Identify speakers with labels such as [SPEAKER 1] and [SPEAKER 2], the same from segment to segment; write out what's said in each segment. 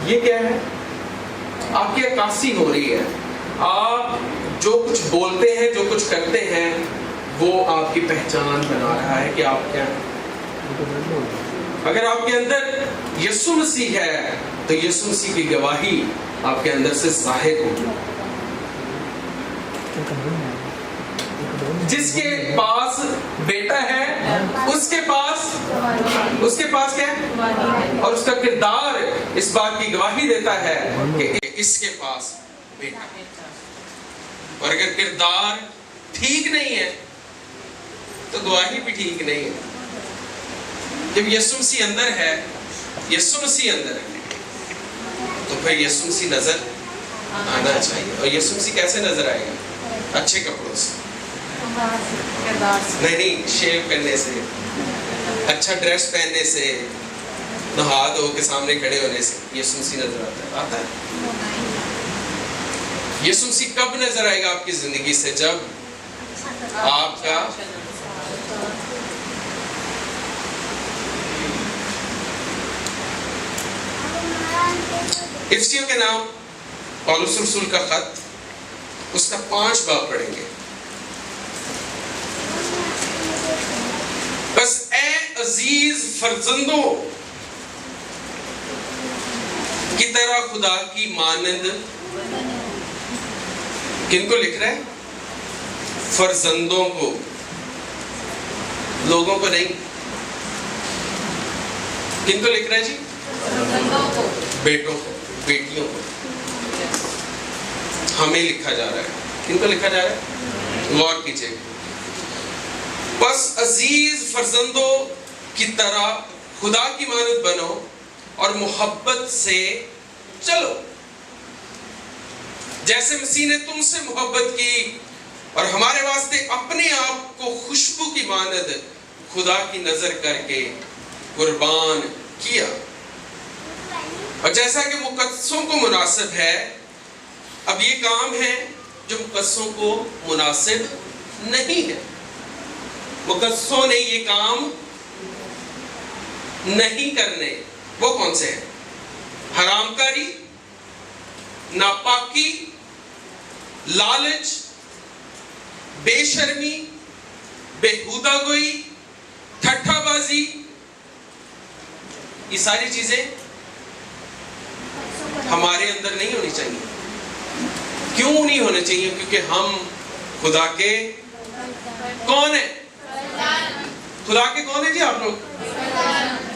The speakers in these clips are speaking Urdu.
[SPEAKER 1] یہ کیا ہے؟ آپ کی عکاسی ہو رہی ہے. آپ جو کچھ بولتے ہیں، جو کچھ کرتے ہیں، وہ آپ کی پہچان بنا رہا ہے کہ آپ کیا ہیں. اگر آپ کے اندر یسوع مسیح ہے تو یسوع مسیح کی گواہی آپ کے اندر سے ظاہر ہوگی. جس کے پاس بیٹا ہے اس کے پاس کیا ہے؟ اور اس کا کردار اس بات کی گواہی دیتا ہے کہ اس کے پاس بیٹا ہے. اور اگر کردار ٹھیک نہیں ہے تو گواہی بھی ٹھیک نہیں ہے. جب یسوع مسیح اندر ہے تو پھر یسوع مسیح نظر آنا چاہیے. اور یسوع مسیح کیسے نظر آئے گا؟ اچھے کپڑوں سے نہیں، شیو کرنے سے، اچھا ڈریس پہننے سے، نہا دھو کے سامنے کھڑے ہونے سے یسوع مسیح نظر آتا ہے. یسوع مسیح کب نظر آئے گا آپ کی زندگی سے؟ جب آپ کا افسیوں کے نام پولس رسول کا خط، اس کا 5 باب پڑھیں گے. بس اے عزیز فرزندوں کی طرح خدا کی مانند. کن کو لکھ رہے ہیں؟ فرزندوں کو، لوگوں کو نہیں. کن کو لکھ رہے ہیں جی؟ بیٹوں کو، بیٹیوں کو. ہمیں لکھا جا رہا ہے. کن کو لکھا جا رہا ہے؟ غور کیجئے. بس عزیز فرزندوں کی طرح خدا کی مانند بنو اور محبت سے چلو، جیسے مسیح نے تم سے محبت کی اور ہمارے واسطے اپنے آپ کو خوشبو کی مانند خدا کی نظر کر کے قربان کیا. اور جیسا کہ مقدسوں کو مناسب ہے، اب یہ کام ہے جو مقدسوں کو مناسب نہیں ہے. مقدسوں نے یہ کام نہیں کرنے. وہ کون سے ہیں؟ حرام کاری، ناپاکی، لالچ، بے شرمی، بےہودہ گوئی، ٹھٹھا بازی. یہ ساری چیزیں ہمارے اندر نہیں ہونی چاہیے. کیوں نہیں ہونے چاہیے؟ کیونکہ ہم خدا کے کون ہیں؟ خدا کے کون ہیں جی آپ لوگ؟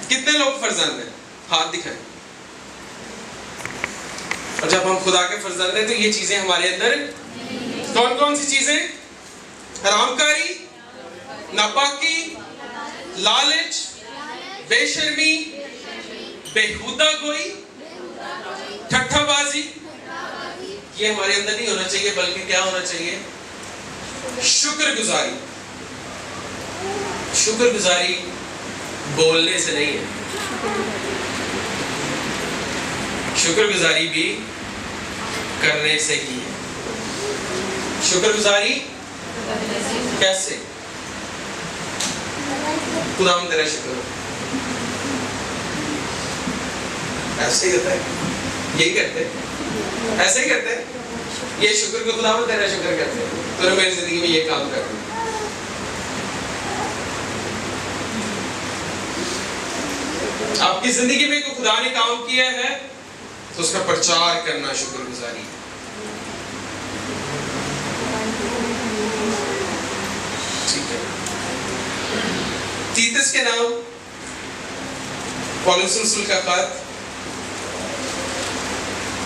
[SPEAKER 1] کتنے لوگ فرزند ہیں؟ ہاتھ دکھائیں. اور جب ہم خدا کے فرزند ہیں تو یہ چیزیں ہمارے اندر کون کون سی چیزیں؟ حرام کاری، ناپاکی، لالچ، بے شرمی، بےہودہ گوئی، ٹھٹھا بازی. یہ ہمارے اندر نہیں ہونا چاہیے، بلکہ کیا ہونا چاہیے؟ شکر گزاری. شکر گزاری بولنے سے نہیں ہے، شکر گزاری بھی کرنے سے ہی ہے. شکر گزاری کیسے؟ خدا ہم تیرا شکر ہو. ایسے ہی ہوتا ہے، یہی کرتے ہیں، ایسے ہی کرتے ہیں. یہ شکر کو خدا ہم تیرا شکر کرتے ہیں. تو نے میری زندگی میں یہ کام کر دیا. آپ کی زندگی میں کوئی خدا نے کام کیا ہے تو اس کا پرچار کرنا شکر گزاری ہے. ٹھیک ہے. تیتس کے نام پولس رسول کا خط،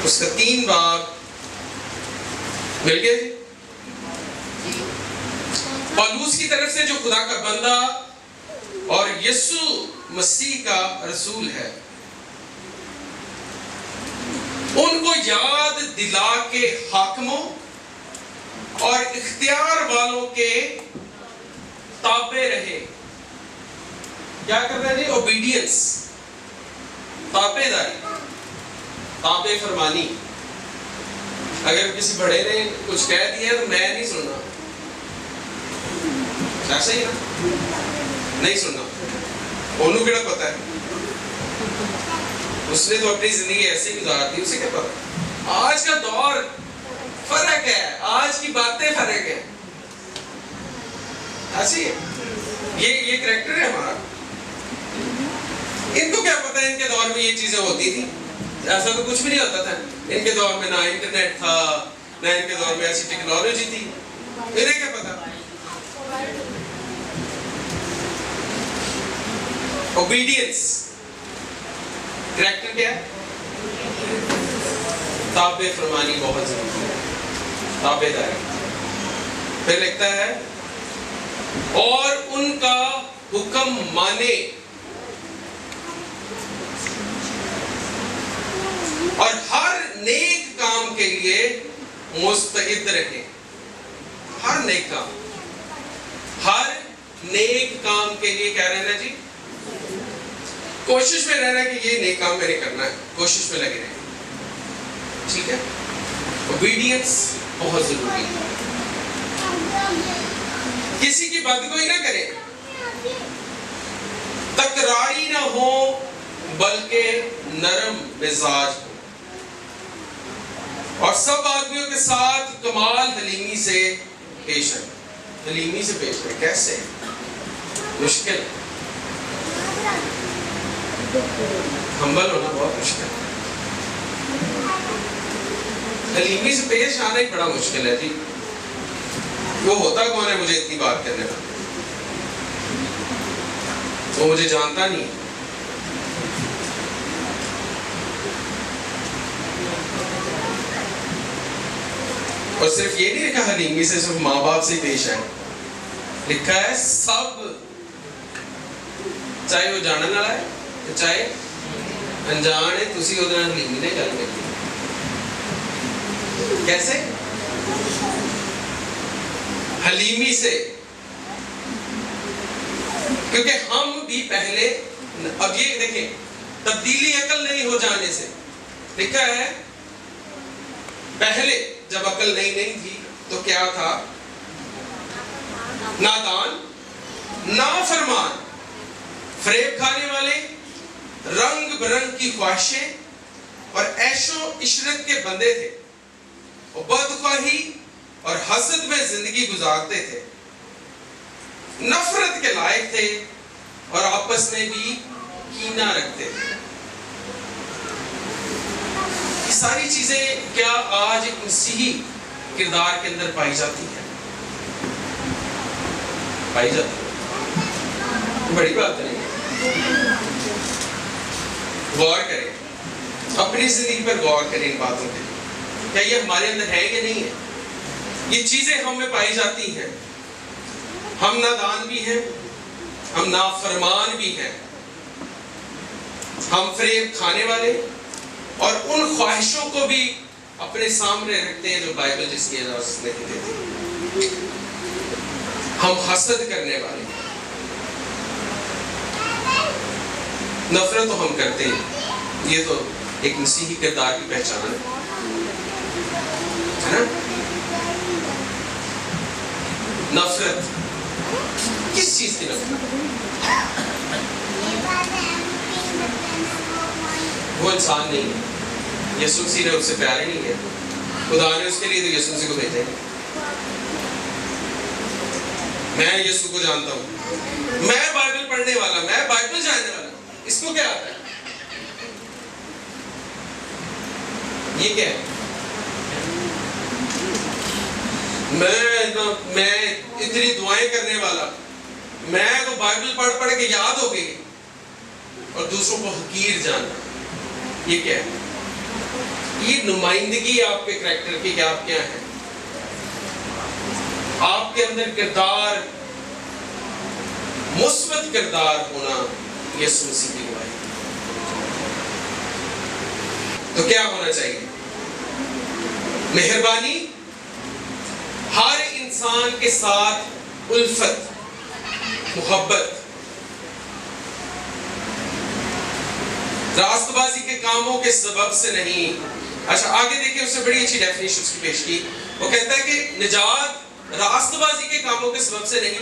[SPEAKER 1] اس کا 3 باب مل گئے. پولس کی طرف سے جو خدا کا بندہ اور یسوع مسیح کا رسول ہے، ان کو یاد دلا کے حاکموں اور اختیار والوں کے تابع رہے. کیا کر رہے ہیں؟ اوبیڈینس، تابع داری، تابع فرمانی. اگر کسی بڑے نے کچھ کہہ دیا تو میں نہیں سننا. ایسا ہی نا، نہیں سننا. انہوں کیڑا پتا ہے اس نے تو اپنی زندگی ایسے ہی گزار دی، اسے کیا پتا؟ آج کا دور فرق ہے، آج کی باتیں فرق ہے، ایسی ہے، یہ کریکٹر ہے ہمارا۔ ان کو کیا پتا ہے ان کے دور میں یہ چیزیں ہوتی تھی؟ ایسا تو کچھ بھی نہیں ہوتا تھا ان کے دور میں، نہ انٹرنیٹ تھا، نہ ان کے دور میں ایسی ٹیکنالوجی تھی، انہیں کیا پتا؟ اوبیڈینس کریکٹر کیا ہے؟ تابع فرمانی بہت ضروری ہے، تابع داری۔ پھر لکھتا ہے اور ان کا حکم مانے اور ہر نیک کام کے لیے مستعد رہے۔ ہر نیک کام، ہر نیک کام کے لیے کیا رہنا جی؟ کوشش میں رہنا کہ یہ نیک کام میں نے کرنا ہے، کوشش میں لگے رہے، ٹھیک ہے؟ اوبیڈینس بہت ضروری ہے۔ کسی کی بدگوئی نہ کریں، تکراری نہ ہو بلکہ نرم مزاج ہو، اور سب آدمیوں کے ساتھ کمال حلیمی سے پیش آئے۔ حلیمی سے پیش آئے کیسے؟ مشکل ہے، ہمبل ہونا بہت مشکل ہے، حلیمی سے پیش آنا ہی بڑا مشکل ہے جی۔ وہ ہوتا کون ہے مجھے اتنی بات کرنے والا؟ وہ مجھے جانتا نہیں۔ اور صرف یہ نہیں لکھا حلیمی سے صرف ماں باپ سے پیش آئے، لکھا ہے سب، چاہے وہ جاننے والا ہے چاہے انجان ہے، تسی ادھر حلیمی نے گل کرنی۔ کیسے؟ حلیمی سے، کیونکہ ہم بھی پہلے، اب یہ دیکھیں تبدیلی عقل نہیں ہو جانے سے، لکھا ہے پہلے جب عقل نہیں تھی تو کیا تھا؟ نادان، نافرمان، فریب کھانے والے، رنگ برنگ کی خواہشیں اور عیش و عشرت کے بندے تھے، اور بدخواہی اور حسد میں زندگی گزارتے تھے، نفرت کے لائق تھے اور آپس میں بھی کینہ رکھتے تھے۔ یہ ساری چیزیں کیا آج ایک مسیحی کردار کے اندر پائی جاتی ہیں؟ پائی جاتی ہے، بڑی بات نہیں ہے۔ غور کریں، اپنی زندگی پر غور کریں ان باتوں پہ، کیا یہ ہمارے اندر ہے کہ نہیں ہے؟ یہ چیزیں ہم میں پائی جاتی ہیں، ہم نادان بھی ہیں، ہم نافرمان بھی ہیں، ہم فریب کھانے والے اور ان خواہشوں کو بھی اپنے سامنے رکھتے ہیں جو بائبل جس کی اجازت نہیں دیتی، ہم حسد کرنے والے، نفرت تو ہم کرتے ہیں۔ یہ تو ایک مسیحی کردار کی پہچان ہے نا؟ نفرت، کس چیز کی نفرت؟ وہ انسان نہیں ہے، یسوع مسیح نے اس سے پیار ہی نہیں کیا، خدا نے اس کے لیے تو یسوع مسیح کو بھیجا ہے۔ میں یسوع کو جانتا ہوں، میں بائبل پڑھنے والا، میں بائبل جاننے والا، اس کو کیا آتا ہے؟ یہ کیا ہے؟ میں اتنی دعائیں کرنے والا، میں تو بائبل پڑھ پڑھ کے یاد ہو گئی، اور دوسروں کو حقیر جاننا، یہ کیا ہے؟ یہ نمائندگی آپ کے کریکٹر کی، کہ آپ کیا ہیں؟ آپ کے اندر کردار، مثبت کردار ہونا یسوع مسیح کی گواہی۔ تو کیا ہونا چاہیے؟ مہربانی، ہر انسان کے ساتھ الفت، محبت، راست بازی کے کاموں کے سبب سے نہیں۔ اچھا آگے دیکھیں، اس سے بڑی اچھی ڈیفینیشن اس کی پیش کی، وہ کہتا ہے کہ نجات راست بازی کے کاموں کے سبب سے نہیں،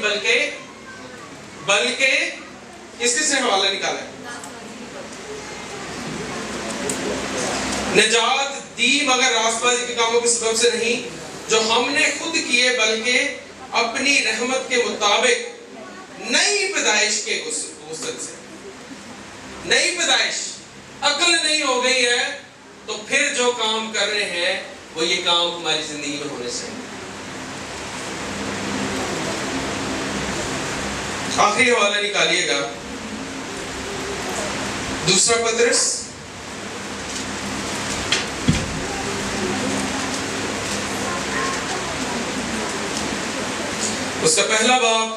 [SPEAKER 1] بلکہ کس نے حوالہ نکالا ہے؟ نجات دی مگر راست بازی کے کاموں کے سبب سے نہیں جو ہم نے خود کیے، بلکہ اپنی رحمت کے مطابق نئی پیدائش کے غسل سے۔ نئی پیدائش، عقل نہیں ہو گئی ہے تو پھر جو کام کر رہے ہیں وہ یہ کام ہماری زندگی میں ہونے سے۔ آخری حوالہ نکالیے گا، دوسرا پطرس اس کا پہلا باب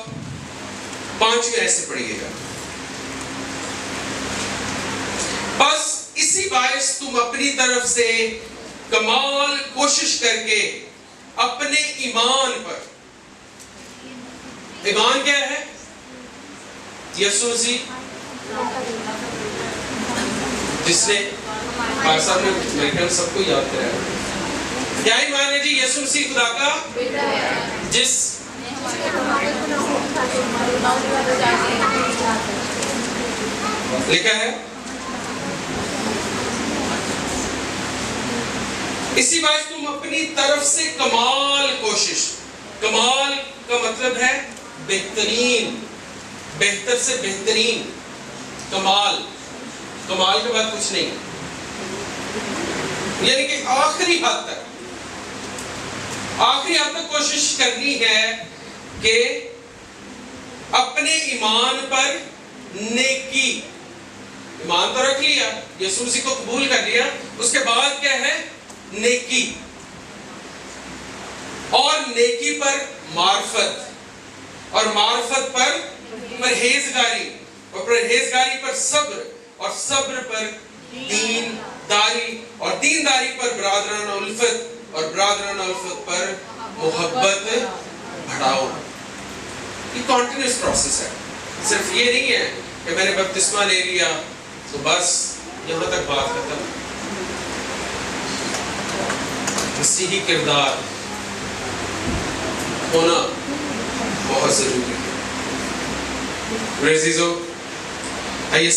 [SPEAKER 1] 5ویں آیت سے پڑھیے گا۔ بس اسی باعث تم اپنی طرف سے کمال کوشش کر کے اپنے ایمان پر، ایمان کیا ہے؟ یسوع مسیح، جس نے بھائی صاحب نے میرے خیال سب کو یاد کرایا، کیا ایمان ہے جی؟ یسوع مسیح خدا کا بیٹا ہے، جس لکھا ہے اسی باعث تم اپنی طرف سے کمال کوشش، کمال کا مطلب ہے بہترین، بہتر سے بہترین، کمال، کمال کے بعد کچھ نہیں، یعنی کہ آخری حد تک کوشش کرنی ہے کہ اپنے ایمان پر نیکی، ایمان تو رکھ لیا، یسوع مسیح کو قبول کر لیا، اس کے بعد کیا ہے؟ نیکی، اور نیکی پر معرفت، اور معرفت پر پرہیزگاری، اور پرہیزگاری پر صبر، اور صبر پر دینداری، اور دینداری پر برادرانہ الفت، اور برادرانہ الفت پر محبت بڑھاؤ۔ یہ کنٹینیوس پروسیس ہے، صرف یہ نہیں ہے کہ میں نے بپتسمہ لے لیا تو بس یہاں تک بات ختم۔ مسیحی کردار ہونا بہت ضروری ہے۔ عزیزو، آئیے